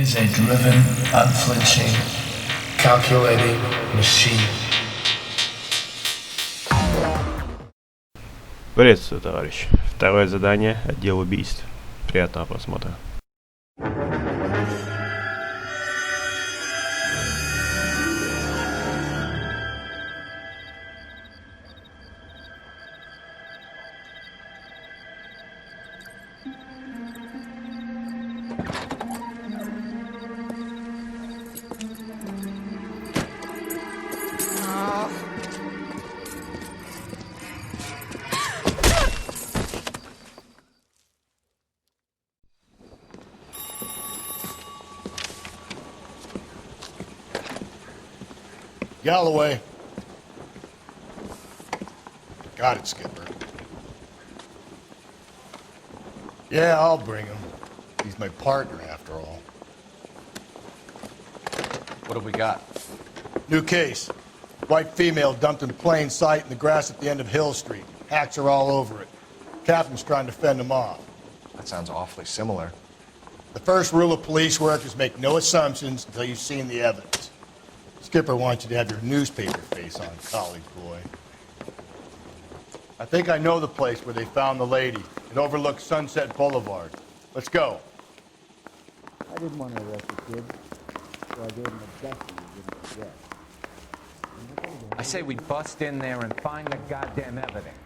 is a driven, unflinching, calculating machine. Приветствую, товарищ. Второе задание, отдел убийств. Приятного просмотра. Galloway. Got it, Skipper. Yeah, I'll bring him. He's my partner, after all. What have we got? New case. White female dumped in plain sight in the grass at the end of Hill Street. Hacks are all over it. Captain's trying to fend them off. That sounds awfully similar. The first rule of police work is make no assumptions until you've seen the evidence. Skipper wants you to have your newspaper face on, college boy. I think I know the place where they found the lady. It overlooks Sunset Boulevard. Let's go. I didn't want to arrest the kid, so I gave him a dusty he didn't get. I say we bust in there and find the goddamn evidence.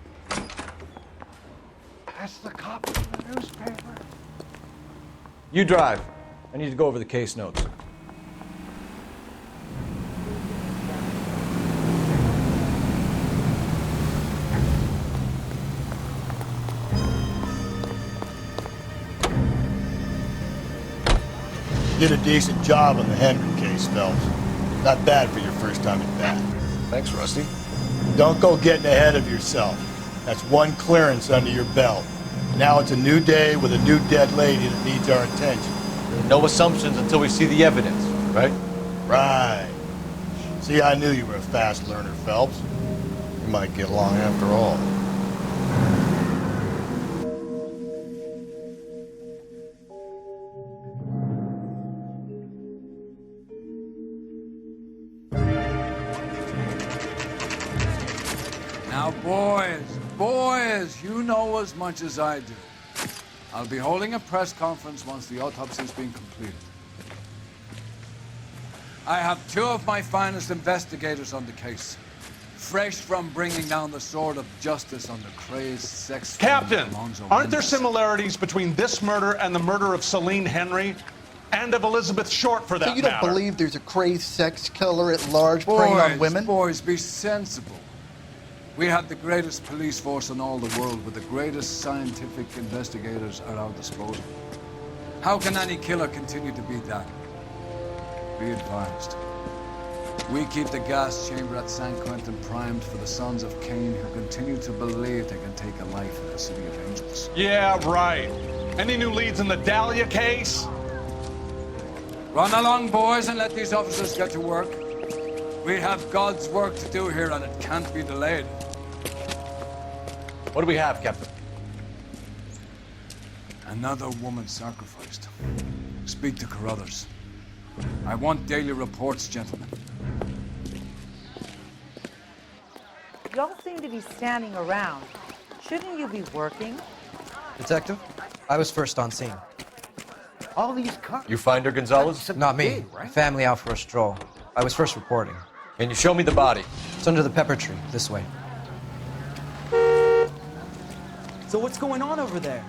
That's the copy of the newspaper. You drive. I need to go over the case notes. Did a decent job on the Henry case, Phelps. Not bad for your first time at bat. Thanks, Rusty. Don't go getting ahead of yourself. That's one clearance under your belt. Now it's a new day with a new dead lady that needs our attention. No assumptions until we see the evidence, right? Right. See, I knew you were a fast learner, Phelps. You might get along after all. Now, boys, you know as much as I do. I'll be holding a press conference once the autopsy's been completed. I have two of my finest investigators on the case, fresh from bringing down the sword of justice on the crazed sex... Captain, aren't there similarities between this murder and the murder of Celine Henry? And of Elizabeth Short, for that matter? So you don't believe there's a crazed sex killer at large preying on women? Boys, be sensible. We have the greatest police force in all the world with the greatest scientific investigators at our disposal. How can any killer continue to be that? Be advised. We keep the gas chamber at San Quentin primed for the sons of Cain who continue to believe they can take a life in the city of angels. Yeah, right. Any new leads in the Dahlia case? Run along, boys, and let these officers get to work. We have God's work to do here, and it can't be delayed. What do we have, Captain? Another woman sacrificed. Speak to Carruthers. I want daily reports, gentlemen. Y'all seem to be standing around. Shouldn't you be working? Detective, I was first on scene. All these cars. You find her, Gonzalez? Not me. Family out for a stroll. I was first reporting. Can you show me the body? It's under the pepper tree, this way. So what's going on over there?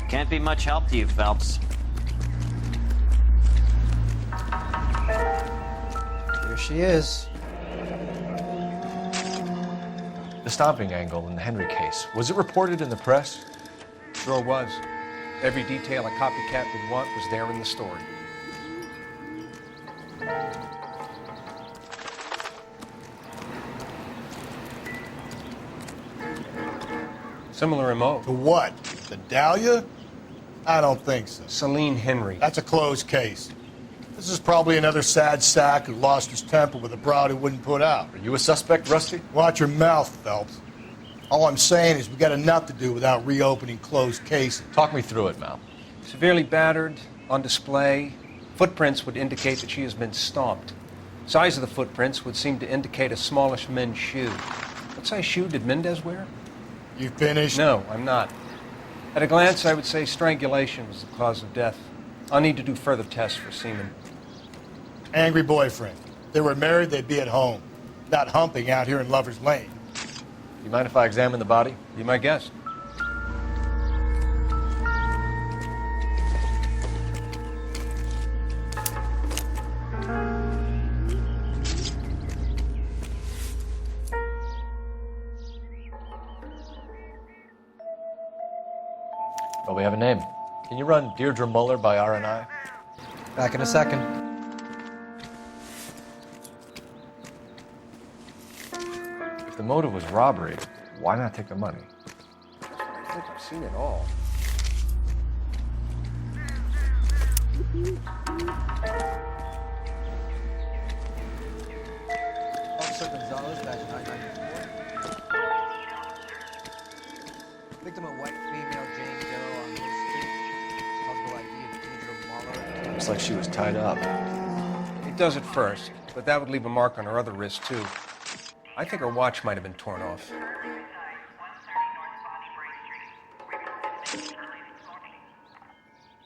Can't be much help to you, Phelps. Here she is. The stomping angle in the Henry case, was it reported in the press? Sure was. Every detail a copycat would want was there in the story. Similar MO. To what? The Dahlia? I don't think so. Celine Henry. That's a closed case. This is probably another sad sack who lost his temper with a broad who wouldn't put out. Are you a suspect, Rusty? Watch your mouth, Phelps. All I'm saying is we got enough to do without reopening closed cases. Talk me through it, Mal. Severely battered, on display. Footprints would indicate that she has been stomped. Size of the footprints would seem to indicate a smallish men's shoe. What size shoe did Mendez wear? You finished? No, I'm not. At a glance, I would say strangulation was the cause of death. I'll need to do further tests for semen. Angry boyfriend. If they were married, they'd be at home, not humping out here in Lover's Lane. You mind if I examine the body? Be my guest. Well, we have a name. Can you run Deirdre Muller by R&I? Back in a second. If the motive was robbery, why not take the money? I think I've seen it all. Officer Gonzalez, badge 994. Victim a white female, Jane Doe on Mill Street. Possible ID of Deirdre Muller. Looks like she was tied up. It does at first, but that would leave a mark on her other wrist, too. I think her watch might have been torn off.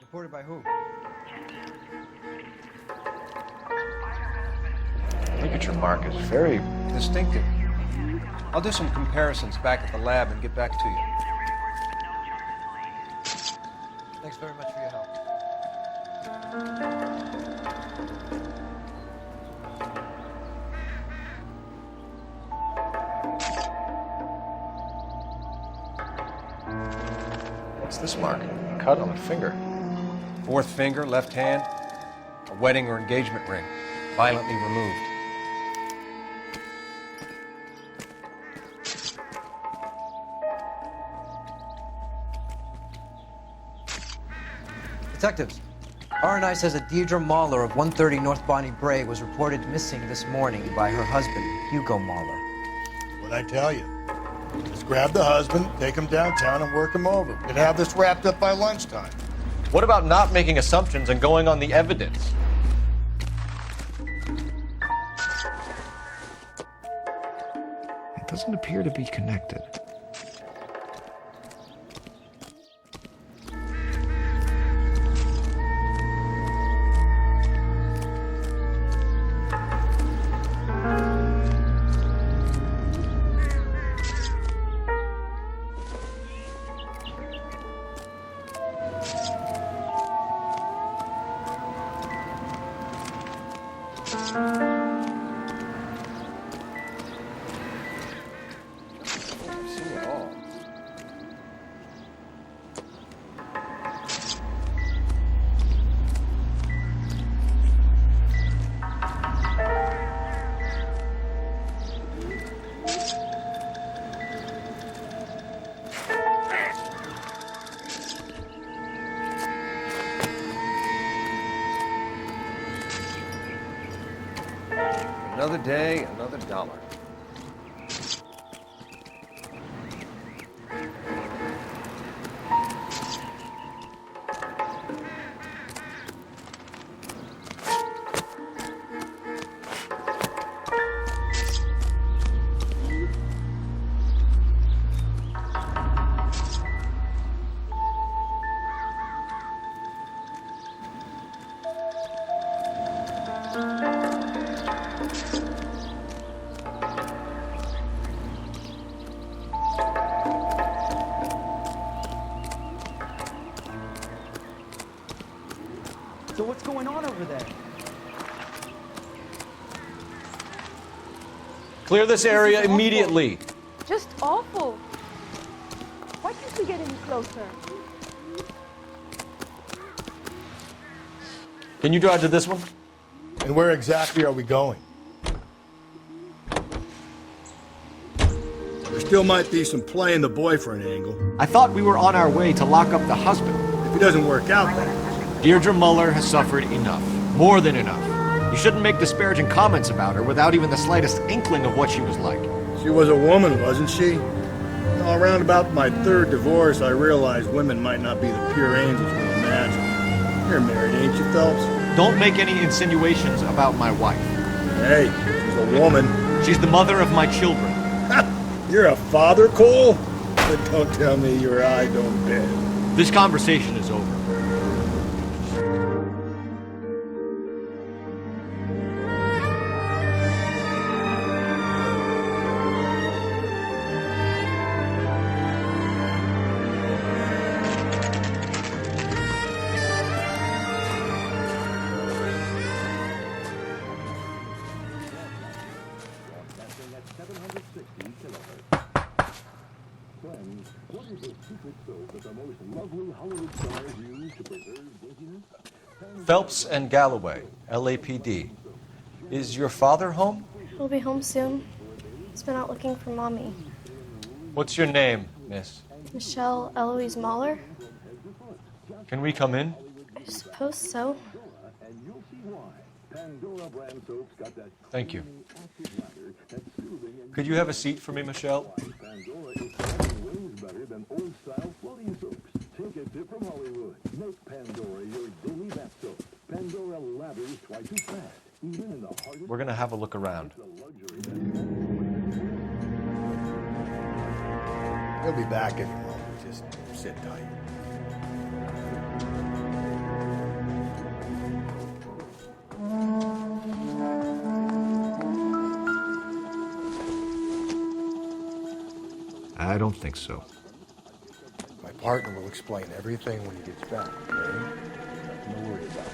Reported by who? Signature mark is very distinctive. I'll do some comparisons back at the lab and get back to you. Thanks very much for your help. What's this mark? Cut on the finger. Fourth finger, left hand, a wedding or engagement ring, violently removed. Detectives, R&I says that Deirdre Muller of 130 North Bonnie Bray was reported missing this morning by her husband, Hugo Muller. What'd I tell you? Just grab the husband, take him downtown, and work him over. We could have this wrapped up by lunchtime. What about not making assumptions and going on the evidence? It doesn't appear to be connected. Another day, another dollar. So what's going on over there? Clear this area immediately. Just awful. Why can't we get any closer? Can you drive to this one? And where exactly are we going? There still might be some play in the boyfriend angle. I thought we were on our way to lock up the husband. If it doesn't work out, then Deirdre Muller has suffered enough. More than enough. You shouldn't make disparaging comments about her without even the slightest inkling of what she was like. She was a woman, wasn't she? Well, around about my third divorce, I realized women might not be the pure angels we imagine. You're married, ain't you, Phelps? Don't make any insinuations about my wife. Hey, she's a woman. She's the mother of my children. You're a father, Cole? But don't tell me your eye don't bend. This conversation is over. Phelps and Galloway, LAPD. Is your father home? He'll be home soon. He's been out looking for Mommy. What's your name, miss? Michelle Eloise Mahler? Can we come in? I suppose so. Thank you. Could you have a seat for me, Michelle? Take a tip from Hollywood. Make Pandora your daily bath soap. Pandora lathers twice as fast, even in the hardest... We're gonna have a look around. He'll be back in a moment. Just sit tight. I don't think so. My partner will explain everything when he gets back, okay? Nothing to worry about.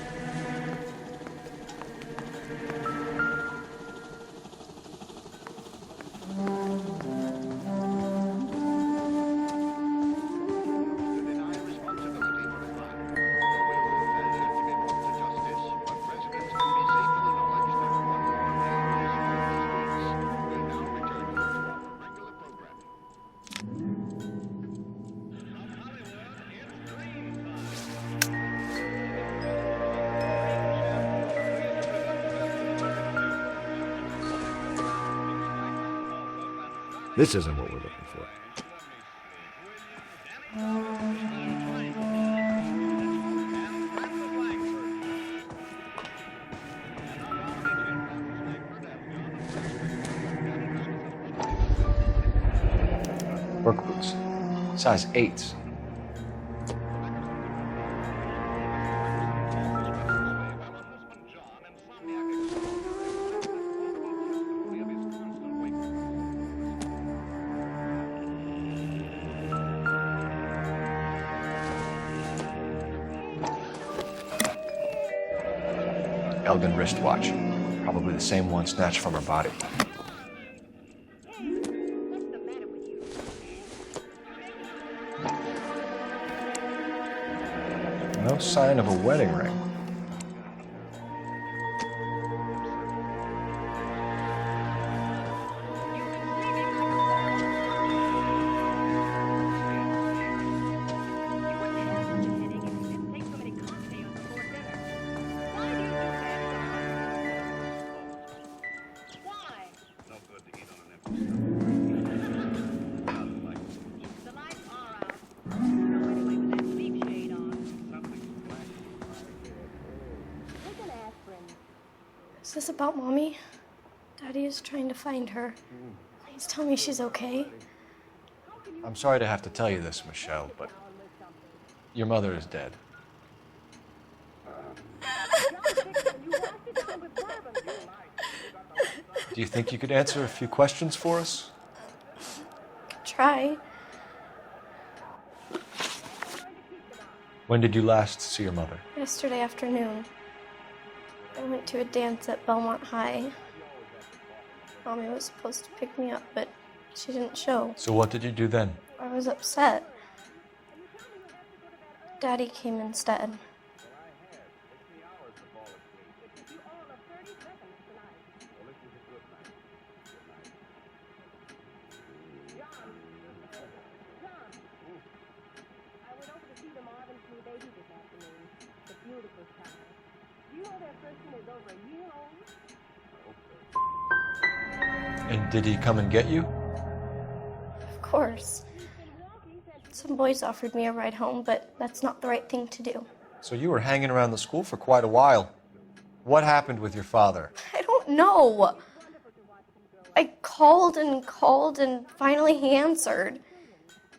This isn't what we're looking for. Work boots. Size 8s. Elgin wristwatch. Probably the same one snatched from her body. No sign of a wedding ring. Is this about Mommy? Daddy is trying to find her. Please tell me she's okay. I'm sorry to have to tell you this, Michelle, but your mother is dead. Do you think you could answer a few questions for us? Try. When did you last see your mother? Yesterday afternoon. I went to a dance at Belmont High. Mommy was supposed to pick me up, but she didn't show. So what did you do then? I was upset. Daddy came instead. And did he come and get you? Of course. Some boys offered me a ride home, but that's not the right thing to do. So you were hanging around the school for quite a while. What happened with your father? I don't know. I called and finally he answered.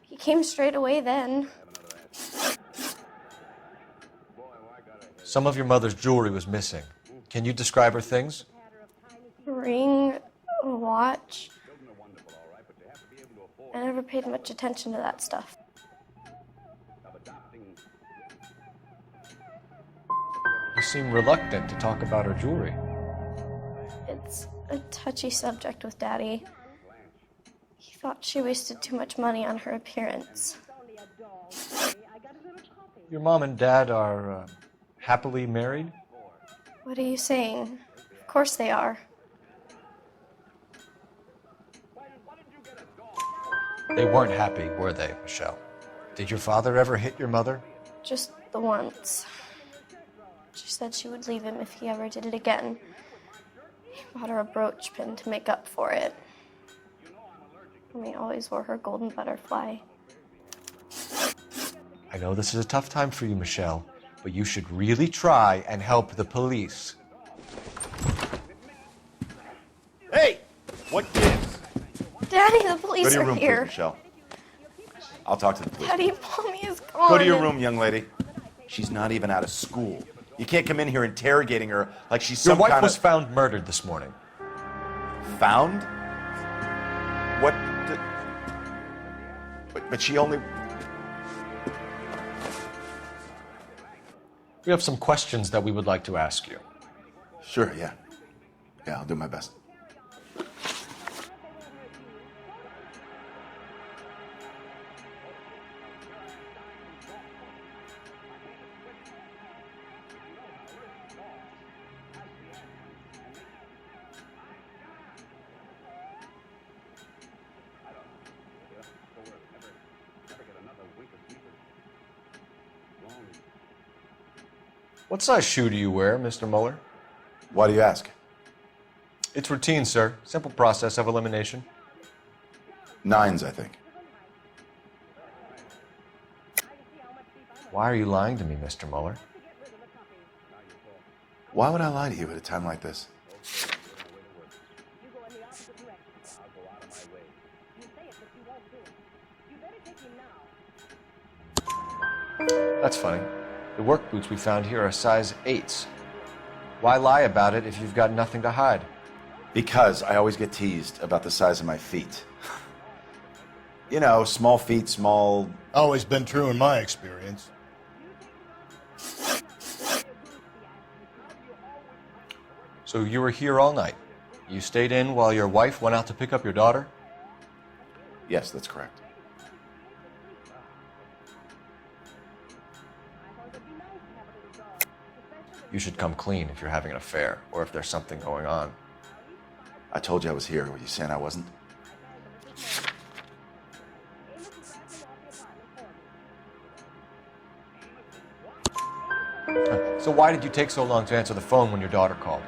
He came straight away then. Some of your mother's jewelry was missing. Can you describe her things? A ring, a watch. I never paid much attention to that stuff. You seem reluctant to talk about her jewelry. It's a touchy subject with Daddy. He thought she wasted too much money on her appearance. Your mom and dad are happily married? What are you saying? Of course they are. They weren't happy, were they, Michelle? Did your father ever hit your mother? Just the once. She said she would leave him if he ever did it again. He bought her a brooch pin to make up for it. And he always wore her golden butterfly. I know this is a tough time for you, Michelle, but you should really try and help the police. Hey! What gives? Daddy, the police Go to your are room, here. please, Michelle. I'll talk to the police. Daddy, Mommy is gone. Go to your room, young lady. She's not even out of school. You can't come in here interrogating her like she's Your some wife kind was of... found murdered this morning. Found? What? But she only... We have some questions that we would like to ask you. Sure, yeah. Yeah, I'll do my best. What size shoe do you wear, Mr. Mueller? Why do you ask? It's routine, sir. Simple process of elimination. 9s, I think. Why are you lying to me, Mr. Mueller? Why would I lie to you at a time like this? That's funny. The work boots we found here are size 8s. Why lie about it if you've got nothing to hide? Because I always get teased about the size of my feet. You know, small feet, small... Always been true in my experience. So you were here all night. You stayed in while your wife went out to pick up your daughter? Yes, that's correct. You should come clean if you're having an affair, or if there's something going on. I told you I was here. Were you saying I wasn't? So why did you take so long to answer the phone when your daughter called?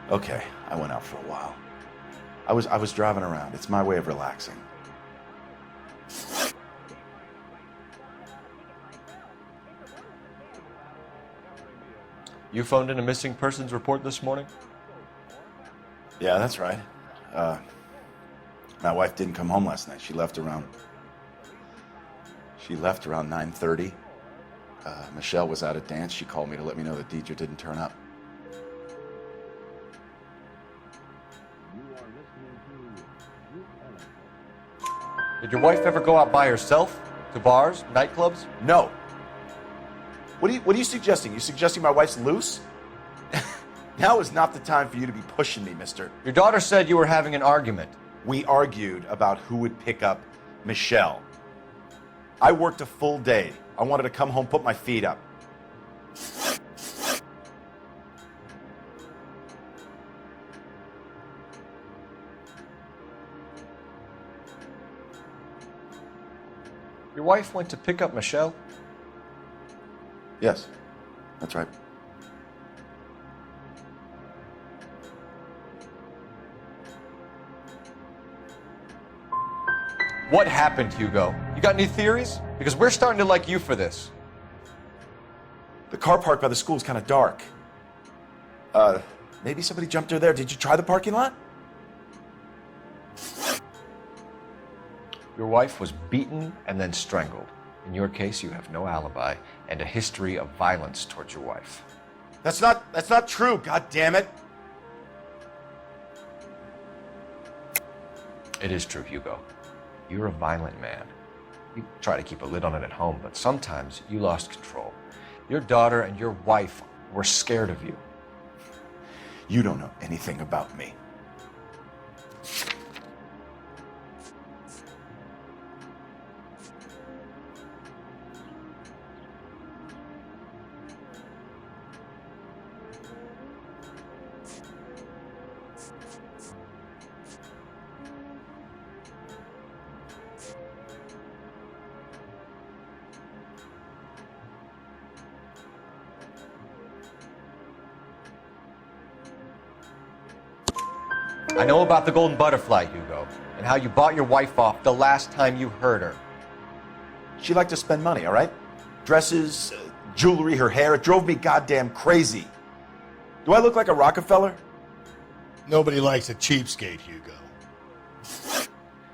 Okay, I went out for a while. I was driving around. It's my way of relaxing. You phoned in a missing persons report this morning? Yeah, that's right. My wife didn't come home last night. She left around 9:30. Michelle was out at dance. She called me to let me know that Deidre didn't turn up. Did your wife ever go out by herself? To bars, nightclubs? No. What are you suggesting? You suggesting my wife's loose? Now is not the time for you to be pushing me, mister. Your daughter said you were having an argument. We argued about who would pick up Michelle. I worked a full day. I wanted to come home, put my feet up. Your wife went to pick up Michelle? Yes, that's right. What happened, Hugo? You got any theories? Because we're starting to like you for this. The car park by the school is kind of dark. Maybe somebody jumped her there. Did you try the parking lot? Your wife was beaten and then strangled. In your case, you have no alibi and a history of violence towards your wife. That's not true, god damn it. It is true, Hugo. You're a violent man. You try to keep a lid on it at home, but sometimes you lost control. Your daughter and your wife were scared of you. You don't know anything about me. I know about the golden butterfly, Hugo, and how you bought your wife off the last time you heard her. She liked to spend money, all right? Dresses, jewelry, her hair. It drove me goddamn crazy. Do I look like a Rockefeller? Nobody likes a cheapskate, Hugo.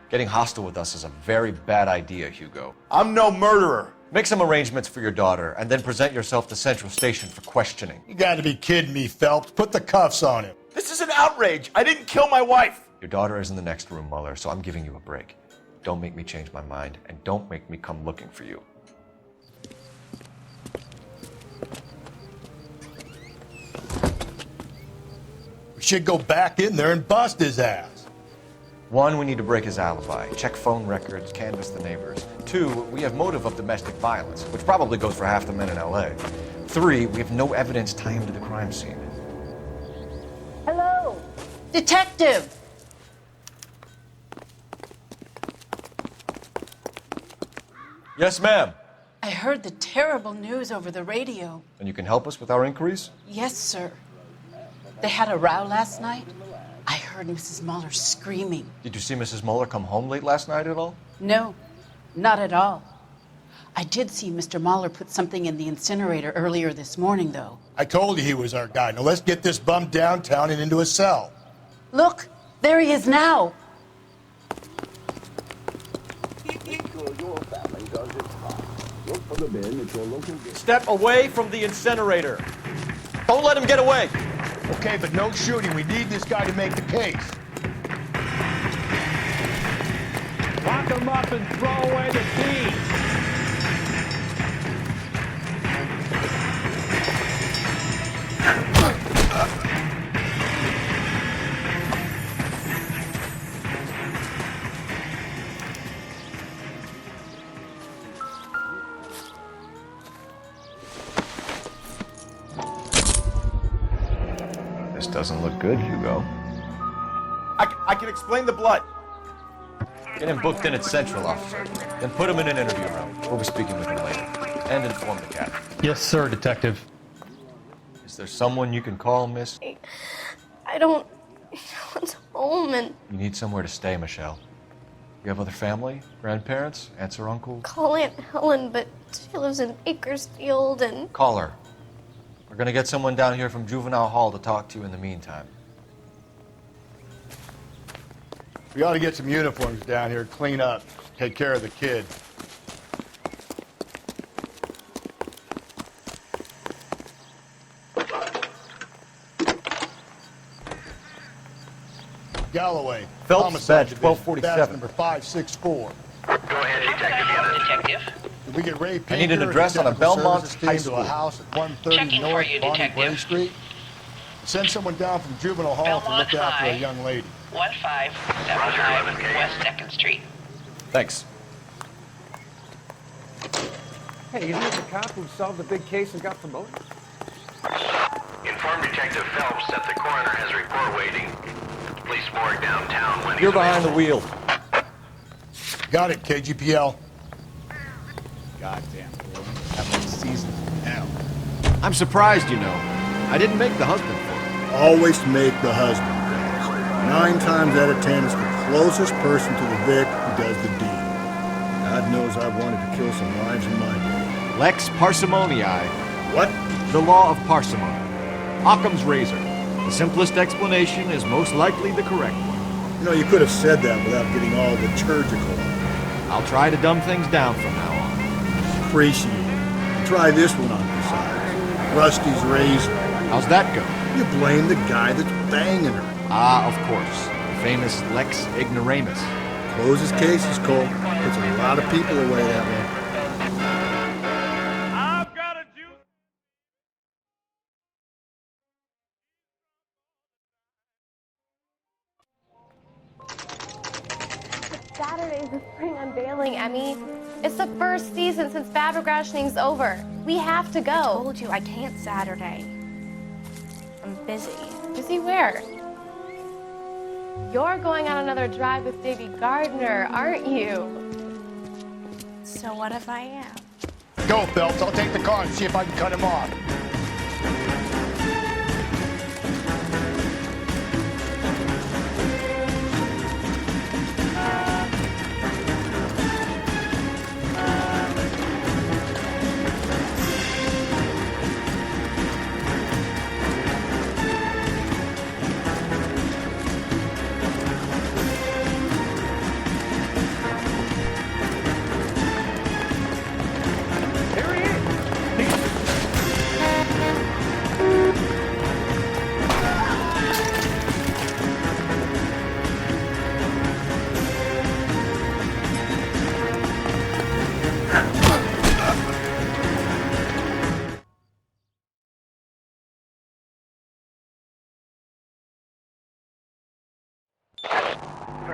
Getting hostile with us is a very bad idea, Hugo. I'm no murderer. Make some arrangements for your daughter, and then present yourself to Central Station for questioning. You gotta be kidding me, Phelps. Put the cuffs on him. This is an outrage. I didn't kill my wife. Your daughter is in the next room, Mueller, so I'm giving you a break. Don't make me change my mind, and don't make me come looking for you. We should go back in there and bust his ass. 1, we need to break his alibi, check phone records, canvass the neighbors. 2, we have motive of domestic violence, which probably goes for half the men in L.A. 3, we have no evidence tying him to the crime scene. Hello? Detective! Yes, ma'am. I heard the terrible news over the radio. And you can help us with our inquiries? Yes, sir. They had a row last night. I heard Mrs. Mueller screaming. Did you see Mrs. Mueller come home late last night at all? No, not at all. I did see Mr. Mueller put something in the incinerator earlier this morning, though. I told you he was our guy. Now let's get this bum downtown and into a cell. Look, there he is now. Step away from the incinerator. Don't let him get away. Okay, but no shooting. We need this guy to make the case. Lock him up and throw away the key. This doesn't look good, Hugo. I can explain the blood. Get him booked in at Central, officer. Then put him in an interview room. We'll be speaking with him later. And inform the captain. Yes, sir, Detective. Is there someone you can call, miss? I don't... No one's home and... You need somewhere to stay, Michelle. You have other family? Grandparents? Aunts or uncles? Call Aunt Helen, but she lives in Bakersfield and... Call her. We're gonna get someone down here from Juvenile Hall to talk to you in the meantime. We ought to get some uniforms down here, clean up, take care of the kid. Galloway. Phelps, badge Division, 1247. Badge number 564. Go ahead, Detective. Did we get Ray Pinker? I need an address on a Belmont High School. To a house at 130 Checking for North you, Bonnie Detective. Bray Street. Send someone down from Juvenile Hall Belmont to look after High. a young lady. 1575 West 2nd Street. Thanks. Hey, isn't it the cop who solved the big case and got promoted? Inform Detective Phelps that the coroner has a report waiting. Police morgue downtown when You're behind the wheel. Got it, KGPL. Goddamn, that much season now. I'm surprised, you know. I didn't make the husband for it. Always make the husband. 9 times out of 10, it's the closest person to the Vic who does the deed. God knows I've wanted to kill some lives in my day. Lex parsimoniae. What? The law of parsimony. Occam's razor. The simplest explanation is most likely the correct one. You know, you could have said that without getting all liturgical. I'll try to dumb things down from now on. Appreciate it. Try this one on besides. Rusty's razor. How's that go? You blame the guy that's banging her. Ah, of course. The famous Lex ignoramus. Closes cases, Cole. Puts a lot of people away that way. Saturday's the spring unveiling, Emmy. It's the first season since fabric rationing's over. We have to go. I told you I can't Saturday. I'm busy. Busy where? You're going on another drive with Davy Gardner, aren't you? So what if I am? Go, Phelps. I'll take the car and see if I can cut him off.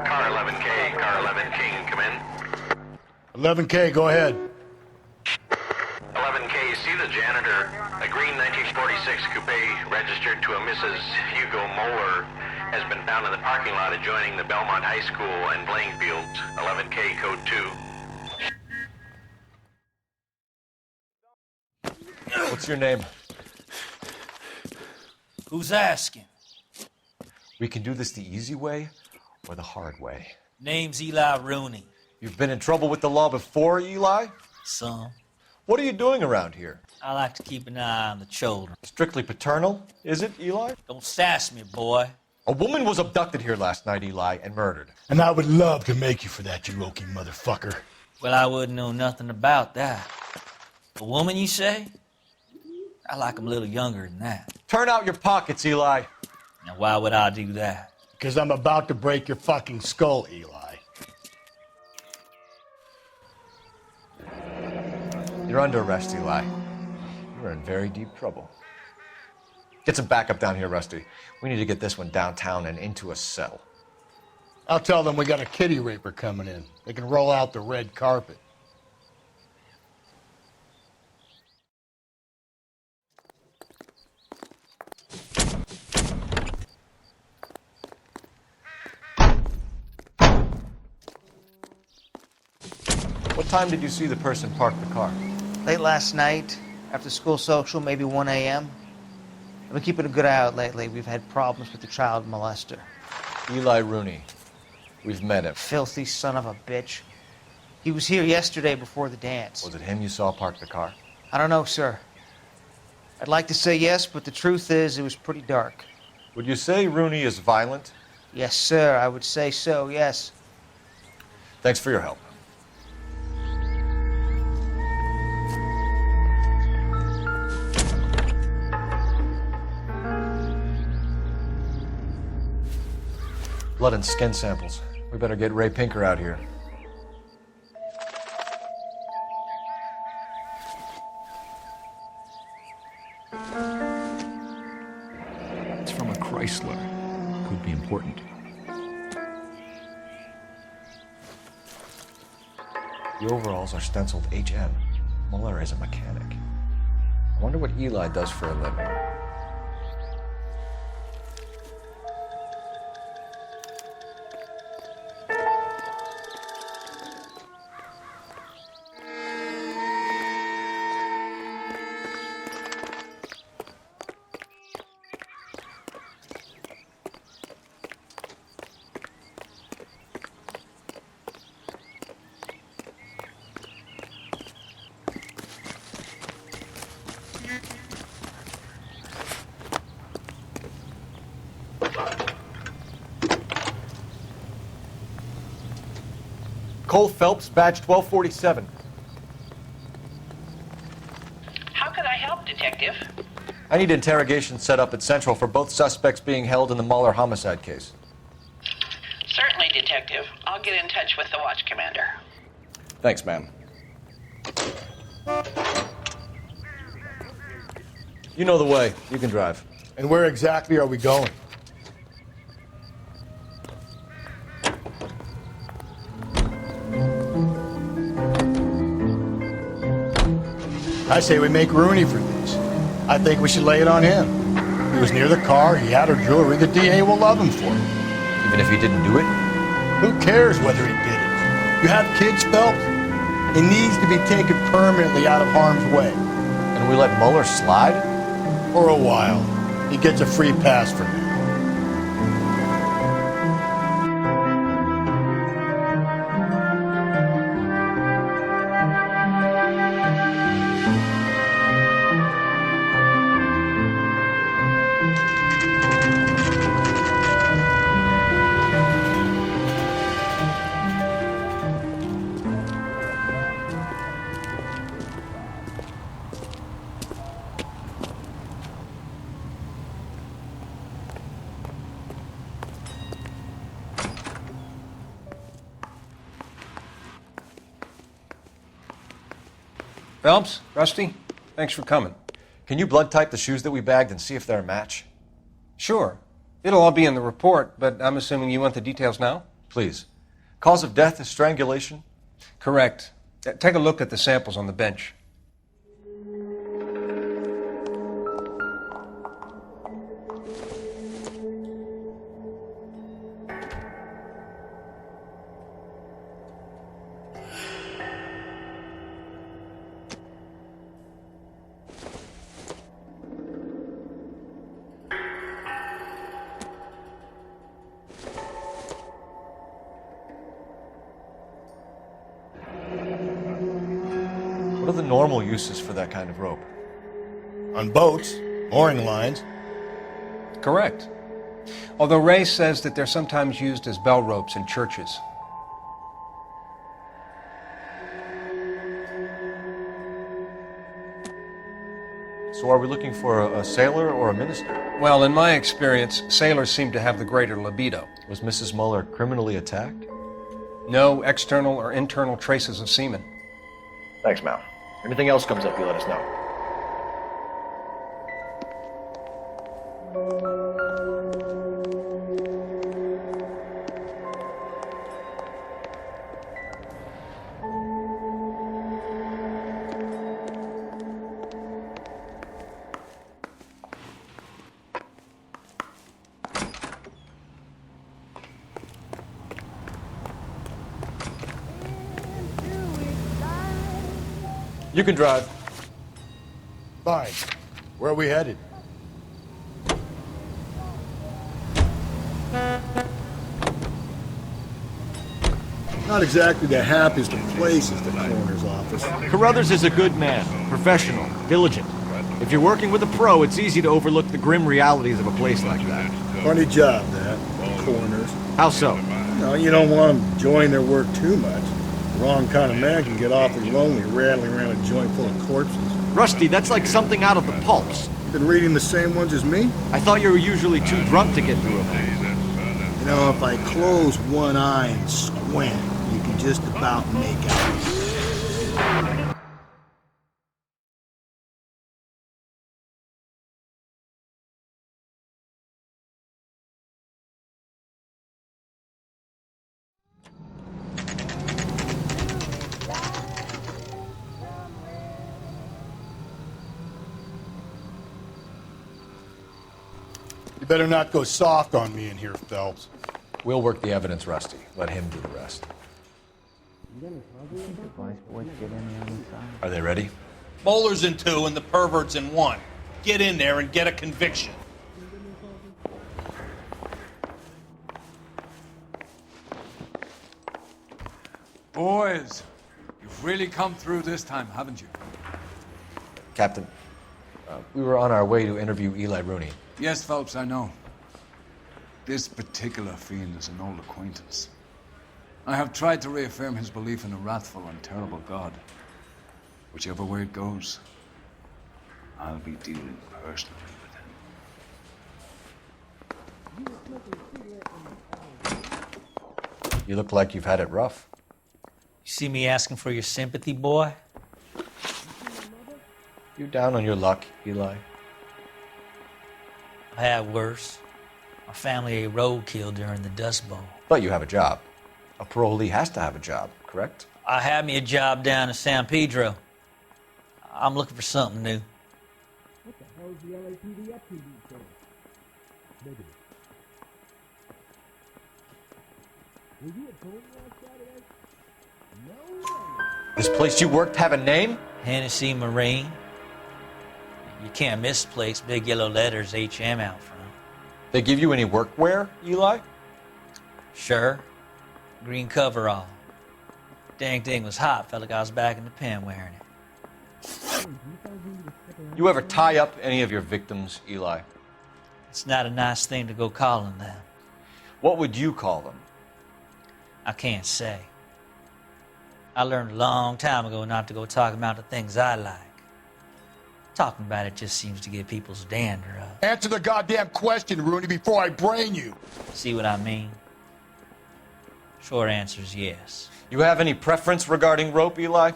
Car 11K, Car 11 King, come in. 11K, go ahead. 11K, see the janitor. A green 1946 coupe registered to a Mrs. Hugo Moeller has been found in the parking lot adjoining the Belmont High School and playing fields. 11K, code 2. What's your name? Who's asking? We can do this the easy way or the hard way. Name's Eli Rooney. You've been in trouble with the law before, Eli? Some. What are you doing around here? I like to keep an eye on the children. Strictly paternal, is it, Eli? Don't sass me, boy. A woman was abducted here last night, Eli, and murdered. And I would love to make you for that, you Okie motherfucker. Well, I wouldn't know nothing about that. A woman, you say? I like 'em a little younger than that. Turn out your pockets, Eli. Now, why would I do that? Because I'm about to break your fucking skull, Eli. You're under arrest, Eli. You're in very deep trouble. Get some backup down here, Rusty. We need to get this one downtown and into a cell. I'll tell them we got a kitty raper coming in. They can roll out the red carpet. What time did you see the person park the car? Late last night, after school social, maybe 1 a.m. I've been keeping a good eye out lately. We've had problems with the child molester. Eli Rooney. We've met him. Filthy son of a bitch. He was here yesterday before the dance. Was it him you saw park the car? I don't know, sir. I'd like to say yes, but the truth is it was pretty dark. Would you say Rooney is violent? Yes, sir. I would say so, yes. Thanks for your help. Blood and skin samples. We better get Ray Pinker out here. It's from a Chrysler. Could be important. The overalls are stenciled HM. Muller is a mechanic. I wonder what Eli does for a living. Coul Felips, badge 1247. How can I help, Detective? I need interrogation set up at Central for both suspects being held in the Mahler homicide case. Certainly, Detective. I'll get in touch with the watch commander. Thanks, ma'am. You know the way. You can drive. And where exactly are we going? I say we make Rooney for this. I think we should lay it on him. He was near the car, he had her jewelry, the DA will love him for it. Even if he didn't do it? Who cares whether he did it? You have kids, Phelps? He needs to be taken permanently out of harm's way. And we let Mueller slide? For a while. He gets a free pass from me. Phelps, Rusty, thanks for coming. Can you blood type the shoes that we bagged and see if they're a match? Sure. It'll all be in the report, but I'm assuming you want the details now? Please. Cause of death is strangulation? Correct. Take a look at the samples on the bench. What are the normal uses for that kind of rope? On boats, mooring lines. Correct. Although Ray says that they're sometimes used as bell ropes in churches. So are we looking for a sailor or a minister? Well, in my experience, sailors seem to have the greater libido. Was Mrs. Mueller criminally attacked? No external or internal traces of semen. Thanks, Mal. Anything else comes up, you let us know. You can drive. Fine. Where are we headed? Not exactly the happiest of places, the coroner's office. Carruthers is a good man, professional, diligent. If you're working with a pro, it's easy to overlook the grim realities of a place like that. Funny job, that. Coroners. How so? No, you don't want them enjoying their work too much. The wrong kind of man can get awfully lonely rattling around a joint full of corpses. Rusty, that's like something out of the pulps. Been reading the same ones as me? I thought you were usually too drunk to get through them. You know, if I close one eye and squint, you can just about make out. You better not go soft on me in here, Phelps. We'll work the evidence, Rusty. Let him do the rest. Are they ready? Bowler's in 2 and the pervert's in 1. Get in there and get a conviction. Boys, you've really come through this time, haven't you? Captain, we were on our way to interview Eli Rooney. Yes, Phelps, I know. This particular fiend is an old acquaintance. I have tried to reaffirm his belief in a wrathful and terrible God. Whichever way it goes, I'll be dealing personally with him. You look like you've had it rough. You see me asking for your sympathy, boy? You down on your luck, Eli? I had worse. My family ate roadkill during the Dust Bowl. But you have a job. A parolee has to have a job, correct? I had me a job down in San Pedro. I'm looking for something new. What the hell is the LAPD up to these days? Negative. Were you at home last Saturday? No way. This place you worked have a name? Hennessy Marine. You can't miss the place. Big yellow letters, HM out front. They give you any workwear, Eli? Sure. Green coverall. Dang thing was hot. Felt like I was back in the pen wearing it. You ever tie up any of your victims, Eli? It's not a nice thing to go calling them. What would you call them? I can't say. I learned a long time ago not to go talking about the things I like. Talking about it just seems to get people's dander up. Answer the goddamn question, Rooney, before I brain you. See what I mean? Short answer is yes. You have any preference regarding rope, Eli?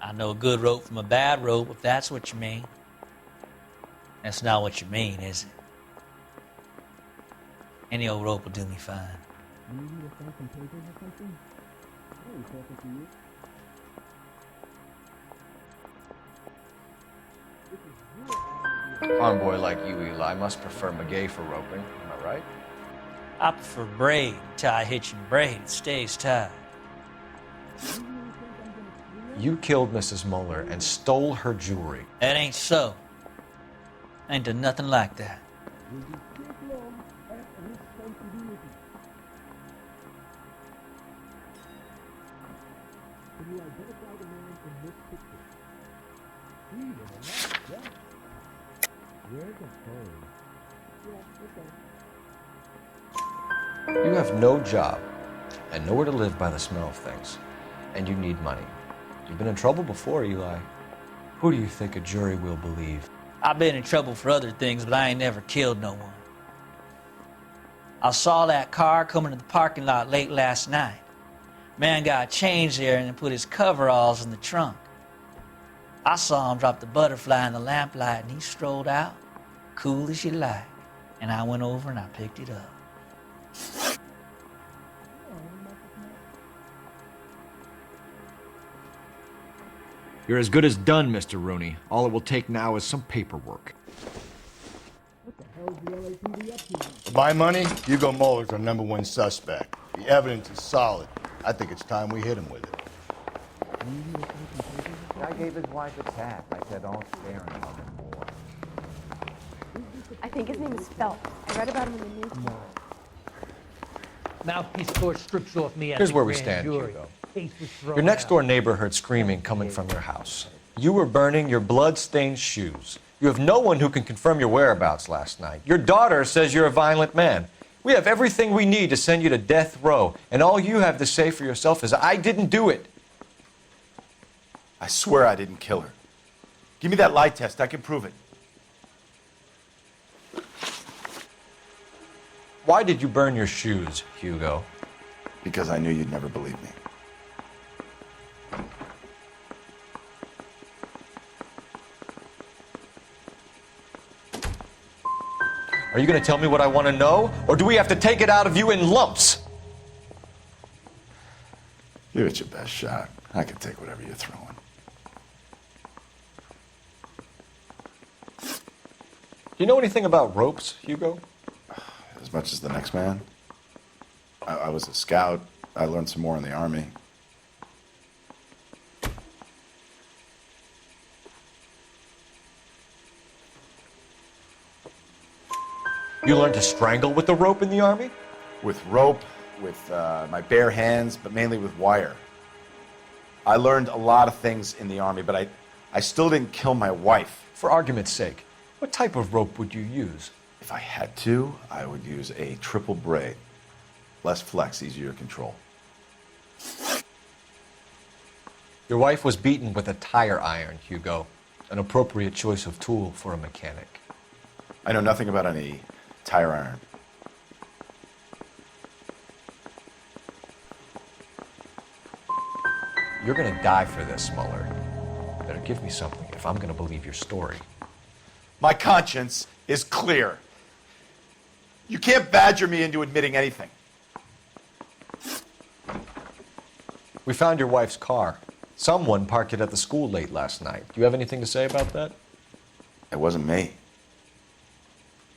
I know a good rope from a bad rope, if that's what you mean. That's not what you mean, is it? Any old rope will do me fine. Do you need to sign some papers or something? I ain't talking to you. Farm boy like you, Eli, must prefer McGay for roping. Am I right? I prefer braid. Tie, hitch, and braid. It stays tied. You killed Mrs. Muller and stole her jewelry. That ain't so. I ain't done nothing like that. Can you identify the man in this picture? Freedom, and that's that. Where's the phone? Yeah, okay. You have no job and nowhere to live by the smell of things. And you need money. You've been in trouble before, Eli. Who do you think a jury will believe? I've been in trouble for other things, but I ain't never killed no one. I saw that car coming to the parking lot late last night. Man got changed there and then put his coveralls in the trunk. I saw him drop the butterfly in the lamplight and he strolled out, cool as you like. And I went over and I picked it up. You're as good as done, Mr. Rooney. All it will take now is some paperwork. What the hell is the LAPD up to? For my money, Hugo Muller's our #1 suspect. The evidence is solid. I think it's time we hit him with it. I gave his wife a tap. I said, don't stare at him anymore. I think his name is Phelps. I read about him in the newspaper. Mouthpiece tore strips off me. Here's where we stand, Hugo. Your next-door neighbor heard screaming coming from your house. You were burning your blood-stained shoes. You have no one who can confirm your whereabouts last night. Your daughter says you're a violent man. We have everything we need to send you to death row, and all you have to say for yourself is, I didn't do it. I swear I didn't kill her. Give me that lie test. I can prove it. Why did you burn your shoes, Hugo? Because I knew you'd never believe me. Are you going to tell me what I want to know, or do we have to take it out of you in lumps? Give it your best shot. I can take whatever you're throwing. Do you know anything about ropes, Hugo? As much as the next man. I was a scout. I learned some more in the Army. You learned to strangle with the rope in the Army? With rope, with my bare hands, but mainly with wire. I learned a lot of things in the Army, but I still didn't kill my wife. For argument's sake, what type of rope would you use? If I had to, I would use a triple braid. Less flex, easier to control. Your wife was beaten with a tire iron, Hugo. An appropriate choice of tool for a mechanic. I know nothing about any tire iron. You're gonna die for this, Mueller. Better give me something if I'm gonna believe your story. My conscience is clear. You can't badger me into admitting anything. We found your wife's car. Someone parked it at the school late last night. Do you have anything to say about that? It wasn't me.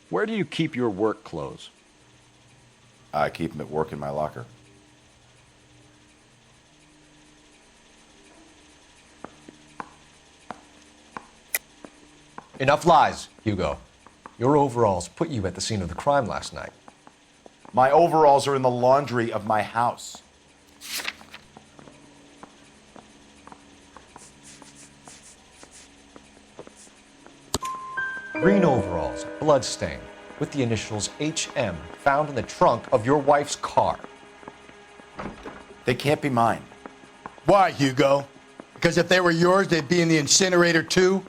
Where do you keep your work clothes? I keep them at work in my locker. Enough lies, Hugo. Your overalls put you at the scene of the crime last night. My overalls are in the laundry of my house. Green overalls, bloodstain, with the initials HM found in the trunk of your wife's car. They can't be mine. Why, Hugo? Because if they were yours, they'd be in the incinerator too?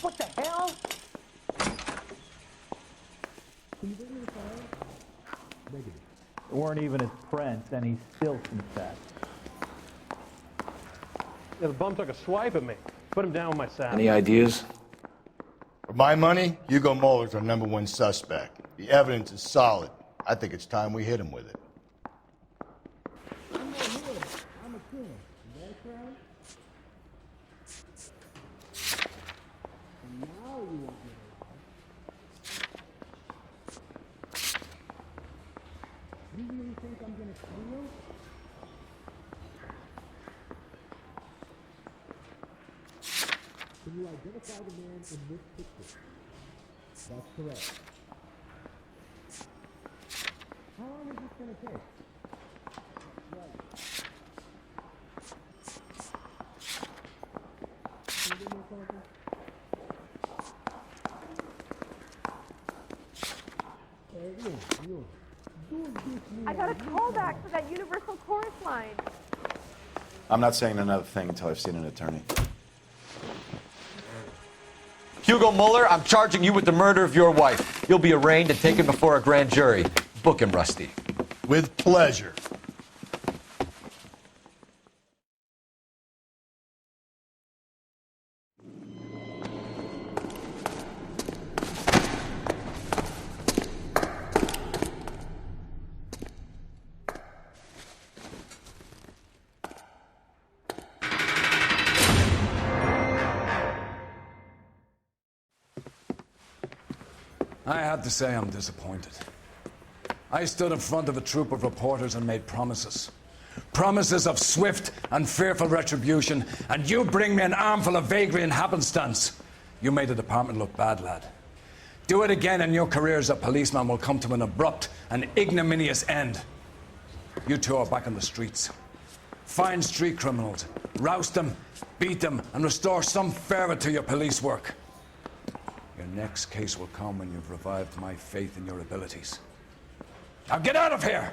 What the hell? They weren't even his friends, and he still confessed. Yeah, the bum took a swipe at me. Put him down with my saddle. Any ideas? For my money, Hugo Muller's our #1 suspect. The evidence is solid. I think it's time we hit him with it. Can you identify the man in this picture? That's correct. How long is this going to take? Right. Can you give me a sample? I got a callback for that Universal Chorus line. I'm not saying another thing until I've seen an attorney. Hugo Mueller, I'm charging you with the murder of your wife. You'll be arraigned and taken before a grand jury. Book him, Rusty. With pleasure. I have to say I'm disappointed. I stood in front of a troop of reporters and made promises. Promises of swift and fearful retribution, and you bring me an armful of vagary and happenstance. You made the department look bad, lad. Do it again and your career as a policeman will come to an abrupt and ignominious end. You two are back on the streets. Find street criminals, roust them, beat them, and restore some fervor to your police work. Your next case will come when you've revived my faith in your abilities. Now get out of here!